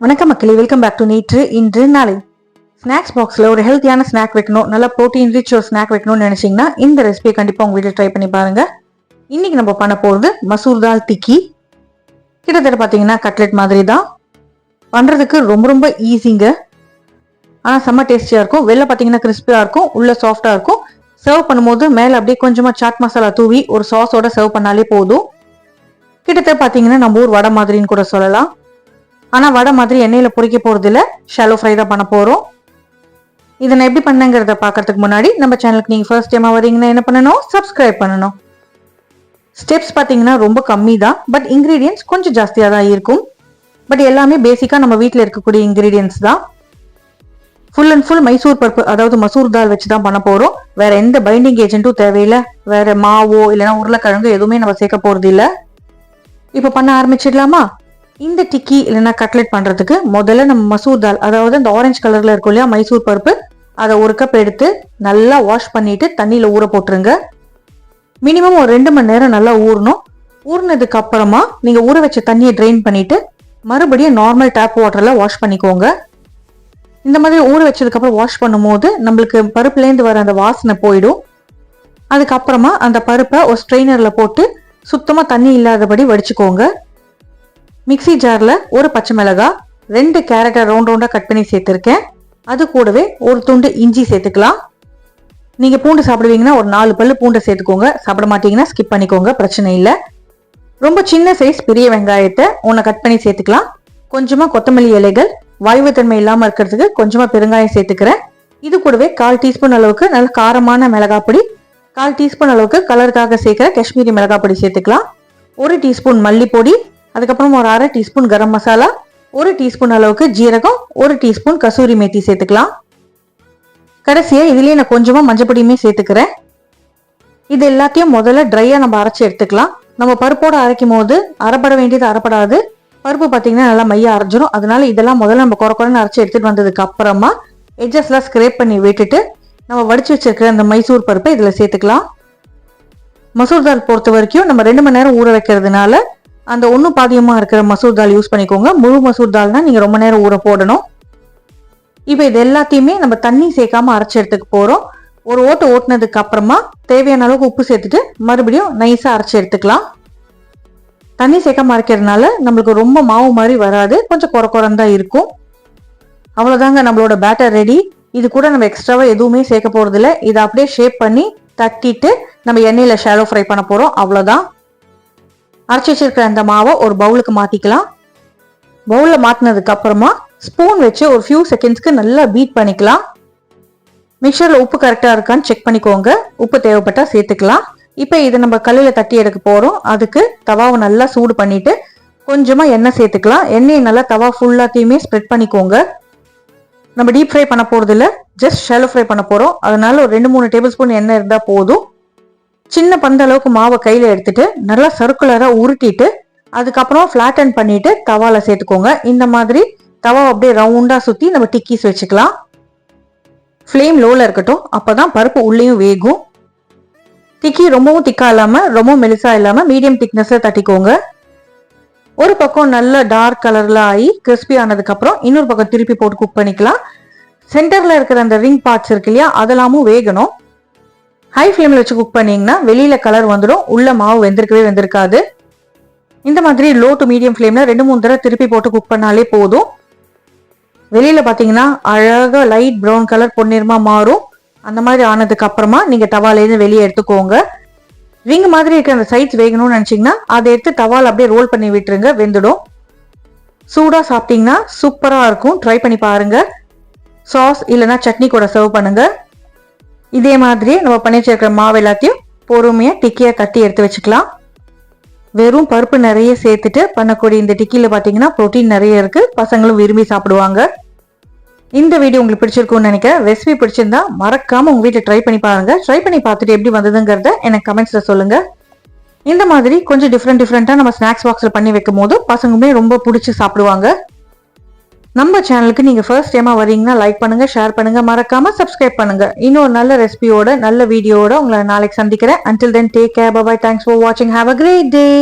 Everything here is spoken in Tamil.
வணக்கம் மக்களே, வெல்கம் பேக் டு நேற்று இன்று நாளை. ஸ்நாக்ஸ் பாக்ஸில் ஒரு ஹெல்த்தியான ஸ்நாக் வைக்கணும், நல்லா ப்ரோட்டீன் ரிச் ஒரு ஸ்நாக் வைக்கணும்னு நினைச்சீங்கன்னா இந்த ரெசிபியை கண்டிப்பாக உங்கள் வீட்டில் ட்ரை பண்ணி பாருங்க. இன்னைக்கு நம்ம பண்ண போகிறது மசூர் தால் டிக்கி. கிட்டத்தட்ட பார்த்தீங்கன்னா கட்லெட் மாதிரி தான், பண்ணுறதுக்கு ரொம்ப ரொம்ப ஈஸிங்க. ஆனால் செம்ம டேஸ்டியாக இருக்கும். வெளில பார்த்தீங்கன்னா கிறிஸ்பியாக இருக்கும், உள்ள சாஃப்டாக இருக்கும். சர்வ் பண்ணும்போது மேலே அப்படியே கொஞ்சமாக சாட் மசாலா தூவி ஒரு சாஸோட சர்வ் பண்ணாலே போதும். கிட்டத்தட்ட பார்த்தீங்கன்னா நம்ம ஊர் வடை மாதிரின்னு கூட சொல்லலாம். ஆனால் வடை மாதிரி எண்ணெயில் பொரிக்க போகிறது இல்லை, ஷாலோ ஃப்ரை தான் பண்ண போகிறோம். இதை நான் எப்படி பண்ணங்கிறத பார்க்கறதுக்கு முன்னாடி நம்ம சேனலுக்கு நீங்கள் ஃபர்ஸ்ட் டைமாக வரீங்கன்னா என்ன பண்ணணும், சப்ஸ்கிரைப் பண்ணணும். ஸ்டெப்ஸ் பார்த்தீங்கன்னா ரொம்ப கம்மி தான், பட் இன்க்ரீடியன்ஸ் கொஞ்சம் ஜாஸ்தியாக தான் இருக்கும். பட் எல்லாமே பேசிக்காக நம்ம வீட்டில் இருக்கக்கூடிய இன்க்ரீடியன்ஸ் தான். ஃபுல் அண்ட் ஃபுல் மைசூர் பருப்பு, அதாவது மசூர் தால் வச்சு தான் பண்ண போகிறோம். வேற எந்த பைண்டிங் ஏஜென்ட்டும் தேவையில்லை. வேற மாவோ இல்லைன்னா உருளைக்கிழங்கு எதுவுமே நம்ம சேர்க்க போகிறது இல்லை. இப்போ பண்ண ஆரம்பிச்சிடலாமா? இந்த டிக்கி இல்லைன்னா கட்லெட் பண்ணுறதுக்கு முதல்ல நம்ம மசூர் தால், அதாவது அந்த ஆரஞ்சு கலரில் இருக்கும் இல்லையா மைசூர் பருப்பு, அதை ஒரு கப் எடுத்து நல்லா வாஷ் பண்ணிட்டு தண்ணியில் ஊற போட்டுருங்க. மினிமம் ஒரு 2 மணி நேரம் நல்லா ஊறணும். ஊறினதுக்கு அப்புறமா நீங்கள் ஊற வச்ச தண்ணியை ட்ரெயின் பண்ணிட்டு மறுபடியும் நார்மல் டேப் வாட்டரில் வாஷ் பண்ணிக்கோங்க. இந்த மாதிரி ஊற வச்சதுக்கப்புறம் வாஷ் பண்ணும்போது நம்மளுக்கு பருப்புலேருந்து வர அந்த வாசனை போயிடும். அதுக்கப்புறமா அந்த பருப்பை ஒரு ஸ்ட்ரெயினரில் போட்டு சுத்தமாக தண்ணி இல்லாதபடி வடிச்சுக்கோங்க. மிக்சி ஜாரில் ஒரு பச்சை மிளகாய், 2 கேரட்டை ரவுண்ட் ரவுண்டாக கட் பண்ணி சேர்த்துருக்கேன். அது கூடவே ஒரு துண்டு இஞ்சி சேர்த்துக்கலாம். நீங்கள் பூண்டு சாப்பிடுவீங்கன்னா ஒரு 4 பல்லு பூண்டை சேர்த்துக்கோங்க. சாப்பிட மாட்டீங்கன்னா ஸ்கிப் பண்ணிக்கோங்க, பிரச்சனை இல்லை. ரொம்ப சின்ன சைஸ் பெரிய வெங்காயத்தை ஒன்று கட் பண்ணி சேர்த்துக்கலாம். கொஞ்சமாக கொத்தமல்லி இலைகள், வாய்வுத்தன்மை இல்லாமல் இருக்கிறதுக்கு கொஞ்சமாக பெருங்காயம் சேர்த்துக்கிறேன். இது கூடவே 1/4 டீஸ்பூன் அளவுக்கு நல்ல காரமான மிளகாய் பொடி, 1/4 டீஸ்பூன் அளவுக்கு கலருக்காக சேர்க்குற காஷ்மீரி மிளகாய் பொடி சேர்த்துக்கலாம். 1 டீஸ்பூன் மல்லிப்பொடி, அதுக்கப்புறம் ஒரு 1/2 டீஸ்பூன் கரம் மசாலா, 1 டீஸ்பூன் அளவுக்கு ஜீரகம், 1 டீஸ்பூன் கசூரி மேத்தி சேர்த்துக்கலாம். கடைசியாக இதுலேயே நான் கொஞ்சமாக மஞ்சப்பொடியுமே சேர்த்துக்கிறேன். இது எல்லாத்தையும் முதல்ல ட்ரையாக நம்ம அரைச்சி எடுத்துக்கலாம். நம்ம பருப்போடு அரைக்கும் போது அரைப்பட வேண்டியது அரைப்படாது. பருப்பு பார்த்தீங்கன்னா நல்லா மையாக அரைஞ்சிரும். அதனால இதெல்லாம் முதல்ல நம்ம குறைன்னு அரைச்சி எடுத்துகிட்டு வந்ததுக்கு அப்புறமா எட்ஜஸ்லாம் ஸ்க்ரேப் பண்ணி விட்டுட்டு நம்ம வடிச்சு வச்சிருக்கிற அந்த மைசூர் பருப்பை இதில் சேர்த்துக்கலாம். மசூர் தால் பொறுத்த வரைக்கும் நம்ம 2 மணி நேரம் ஊற வைக்கிறதுனால அந்த 1 பாதியமாக இருக்கிற மசூர் தால் யூஸ் பண்ணிக்கோங்க. முழு மசூர் தால்னா நீங்கள் ரொம்ப நேரம் ஊற போடணும். இப்போ இது எல்லாத்தையுமே நம்ம தண்ணி சேர்க்காம அரைச்சி எடுத்துக்க போகிறோம். ஒரு ஓட்டுனதுக்கு அப்புறமா தேவையான அளவுக்கு உப்பு சேர்த்துட்டு மறுபடியும் நைஸாக அரைச்சி எடுத்துக்கலாம். தண்ணி சேர்க்காம அரைக்கிறதுனால நம்மளுக்கு ரொம்ப மாவு மாதிரி வராது, கொஞ்சம் குறக்குறன்னு தான் இருக்கும். அவ்வளோதாங்க, நம்மளோட பேட்டர் ரெடி. இது கூட நம்ம எக்ஸ்ட்ராவாக எதுவுமே சேர்க்க போகிறதில்ல. இதை அப்படியே ஷேப் பண்ணி தட்டிட்டு நம்ம எண்ணெயில் ஷாலோ ஃப்ரை பண்ண போகிறோம். அவ்வளோதான். அரைச்சி வச்சிருக்கிற அந்த மாவை ஒரு பவுலுக்கு மாற்றிக்கலாம். பவுலில் மாற்றினதுக்கு அப்புறமா ஸ்பூன் வச்சு ஒரு ஃபியூ செகண்ட்ஸ்க்கு நல்லா பீட் பண்ணிக்கலாம். மிக்சரில் உப்பு கரெக்டாக இருக்கான்னு செக் பண்ணிக்கோங்க. உப்பு தேவைப்பட்டால் சேர்த்துக்கலாம். இப்போ இதை நம்ம கல்லில் தட்டி எடுக்க போகிறோம். அதுக்கு தவாவை நல்லா சூடு பண்ணிட்டு கொஞ்சமாக எண்ணெய் சேர்த்துக்கலாம். எண்ணெயை நல்லா தவா ஃபுல்லாத்தையுமே ஸ்ப்ரெட் பண்ணிக்கோங்க. நம்ம டீப் ஃப்ரை பண்ண போகிறது இல்லை, ஜஸ்ட் ஷாலோ ஃப்ரை பண்ண போகிறோம். அதனால ஒரு 2-3 டேபிள் ஸ்பூன் எண்ணெய் இருந்தால் போதும். சின்ன பந்த அளவுக்கு மாவை கையில் எடுத்துட்டு நல்லா சர்க்குலராக உருட்டிட்டு அதுக்கப்புறம் ஃப்ளாட்டன் பண்ணிட்டு தவால சேர்த்துக்கோங்க. இந்த மாதிரி தவா அப்படியே ரவுண்டாக சுற்றி நம்ம டிக்கீஸ் வச்சுக்கலாம். ஃப்ளேம் லோவில் இருக்கட்டும், அப்போ தான் பருப்பு உள்ளேயும் வேகும். டிக்கி ரொம்பவும் திக்காக இல்லாமல் ரொம்பவும் மெலிசாக இல்லாமல் மீடியம் திக்னஸில் தட்டிக்கோங்க. ஒரு பக்கம் நல்ல டார்க் கலரில் ஆகி கிறிஸ்பி ஆனதுக்கப்புறம் இன்னொரு பக்கம் திருப்பி போட்டு குக் பண்ணிக்கலாம். சென்டரில் இருக்கிற அந்த ரிங் பார்ட்ஸ் இருக்கு இல்லையா, அதெல்லாமும் வேகணும். ஹை ஃப்ளேமில் வச்சு குக் பண்ணிங்கன்னா வெளியில் கலர் வந்துடும், உள்ள மாவு வெந்திருக்காது. இந்த மாதிரி லோ டு மீடியம் ஃப்ளேமில் 2-3 தடவை திருப்பி போட்டு குக் பண்ணாலே போதும். வெளியில் பார்த்தீங்கன்னா அழகாக லைட் ப்ரௌன் கலர் பொன்னிறமாக மாறும். அந்த மாதிரி ஆனதுக்கு அப்புறமா நீங்கள் தவாலேருந்து வெளியே எடுத்துக்கோங்க. ரிங் மாதிரி இருக்கிற அந்த சைட்ஸ் வேகணும்னு நினச்சிங்கன்னா அதை எடுத்து தவால் அப்படியே ரோல் பண்ணி விட்டுருங்க, வெந்துடும். சூடாக சாப்பிட்டீங்கன்னா சூப்பராக இருக்கும், ட்ரை பண்ணி பாருங்கள். சாஸ் இல்லைன்னா சட்னி கூட சர்வ் பண்ணுங்கள். இதே மாதிரி நம்ம பண்ணி வச்சிருக்கிற மாவு எல்லாத்தையும் பொறுமையாக டிக்கியாக தட்டி எடுத்து வச்சுக்கலாம். வெறும் பருப்பு நிறைய சேர்த்துட்டு பண்ணக்கூடிய இந்த டிக்கியில் பார்த்தீங்கன்னா ப்ரோட்டீன் நிறைய இருக்குது, பசங்களும் விரும்பி சாப்பிடுவாங்க. இந்த வீடியோ உங்களுக்கு பிடிச்சிருக்கும்னு நினைக்கிறேன். ரெசிபி பிடிச்சிருந்தா மறக்காமல் உங்கள் வீட்டில் ட்ரை பண்ணி பாருங்கள். ட்ரை பண்ணி பார்த்துட்டு எப்படி வந்ததுங்கிறத எனக்கு கமெண்ட்ஸில் சொல்லுங்கள். இந்த மாதிரி கொஞ்சம் டிஃப்ரெண்ட்டாக நம்ம ஸ்நாக்ஸ் பாக்ஸில் பண்ணி வைக்கும் போது பசங்களுமே ரொம்ப பிடிச்சி சாப்பிடுவாங்க. நம்ம சேனலுக்கு நீங்கள் ஃபர்ஸ்ட் டைமாக வரீங்கன்னா லைக் பண்ணுங்கள், ஷேர் பண்ணுங்கள், மறக்காமல் சப்ஸ்கிரைப் பண்ணுங்கள். இன்னொரு நல்ல ரெசிபியோட நல்ல வீடியோட உங்களை நாளைக்கு சந்திக்கிறேன். Until then, take care, bye bye, thanks for watching, have a great day.